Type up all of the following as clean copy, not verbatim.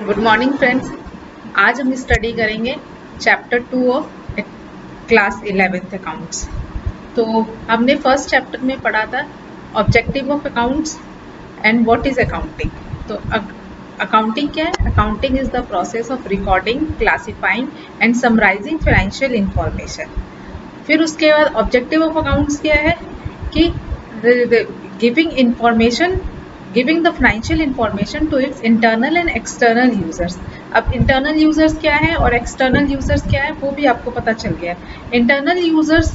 Good morning friends. आज हम study करेंगे chapter 2 of class 11th accounts. तो हमने फर्स्ट चैप्टर में पढ़ा था objective of accounts and what is accounting. तो अकाउंटिंग क्या है? Accounting is the process of recording, classifying and summarising financial information. फिर उसके बाद ऑब्जेक्टिव ऑफ अकाउंट्स क्या है कि giving the financial information to its internal and external users. अब इंटरनल यूजर्स क्या है और एक्सटर्नल यूजर्स क्या है वो भी आपको पता चल गया। Internal users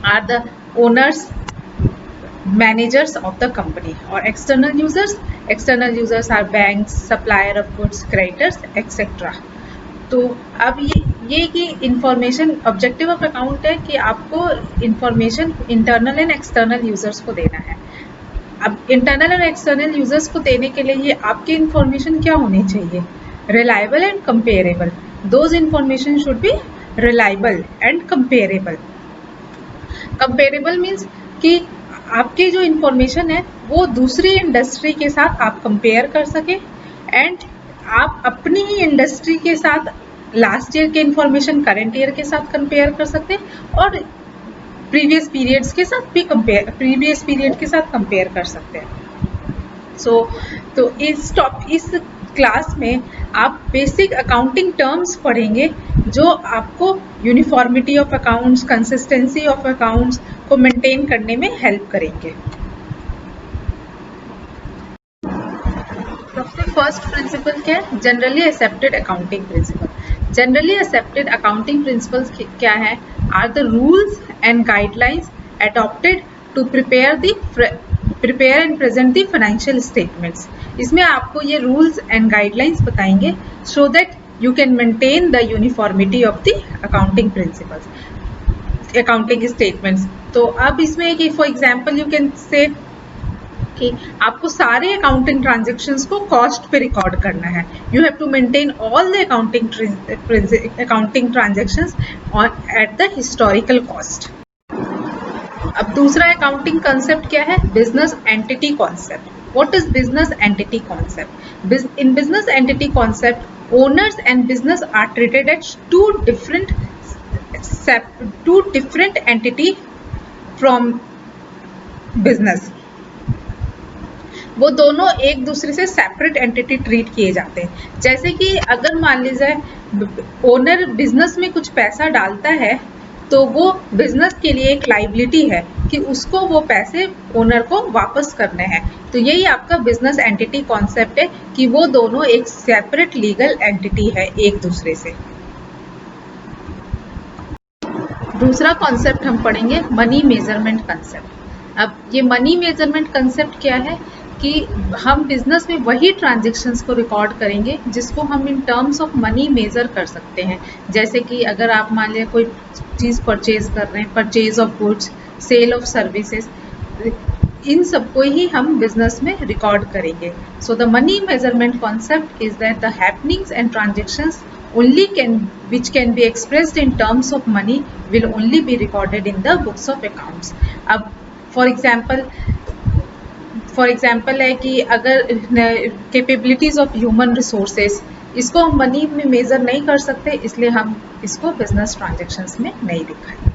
are the owners, managers of the company, और external users are banks, supplier of goods, creditors, etc. तो अब ये कि इंफॉर्मेशन ऑब्जेक्टिव ऑफ अकाउंट है कि आपको information internal and external users को देना है। अब इंटरनल एंड एक्सटर्नल यूजर्स को देने के लिए ये आपकी इंफॉर्मेशन क्या होनी चाहिए? Reliable and comparable. Those information should be reliable and comparable. Comparable means कि आपकी जो इंफॉर्मेशन है वो दूसरी इंडस्ट्री के साथ आप कंपेयर कर सके, एंड आप अपनी ही इंडस्ट्री के साथ लास्ट ईयर के इंफॉर्मेशन करंट ईयर के साथ कंपेयर कर सकते हैं, और प्रीवियस पीरियड के साथ कंपेयर कर सकते हैं। तो इस क्लास में आप बेसिक अकाउंटिंग टर्म्स पढ़ेंगे जो आपको uniformity of accounts, consistency of accounts को मेंटेन करने में हेल्प करेंगे। सबसे फर्स्ट प्रिंसिपल क्या है? Generally accepted accounting principle. Generally accepted accounting principles क्या है? Are the rules and guidelines adopted to prepare and present the financial statements। इसमें आपको ये रूल्स एंड गाइडलाइंस बताएंगे so that you can maintain the uniformity of the accounting principles, accounting statements। तो अब इसमें कि for example you can say कि आपको सारे अकाउंटिंग ट्रांजेक्शन्स को कॉस्ट पे रिकॉर्ड करना है। You have to maintain all the accounting transactions at the historical cost. अब दूसरा अकाउंटिंग कॉन्सेप्ट क्या है? Business entity concept. What is business entity concept? In business entity concept, owners and business are treated as two different entity from business. वो दोनों एक दूसरे से separate entity treat किए जाते हैं। जैसे कि अगर मान लीजिए ओनर बिजनेस में कुछ पैसा डालता है तो वो बिजनेस के लिए एक लाइबिलिटी है कि उसको वो पैसे ओनर को वापस करने हैं। तो यही आपका बिजनेस एंटिटी कॉन्सेप्ट है कि वो दोनों एक सेपरेट लीगल एंटिटी है एक दूसरे से। दूसरा कॉन्सेप्ट हम पढ़ेंगे मनी मेजरमेंट कंसेप्ट। अब ये मनी मेजरमेंट कंसेप्ट क्या है कि हम बिजनेस में वही ट्रांजेक्शन्स को रिकॉर्ड करेंगे जिसको हम in terms of money measure कर सकते हैं। जैसे कि अगर आप मान लिया कोई चीज़ परचेज कर रहे हैं, purchase of goods, sale of services, इन सबको ही हम बिजनेस में रिकॉर्ड करेंगे। So the money measurement concept is that the happenings and transactions which can be expressed in terms of money will only be recorded in the books of accounts। अब for example है कि अगर capabilities of human resources, इसको हम money में major नहीं कर सकते, इसलिए हम इसको बिजनेस ट्रांजेक्शन्स में नहीं दिखाएंगे।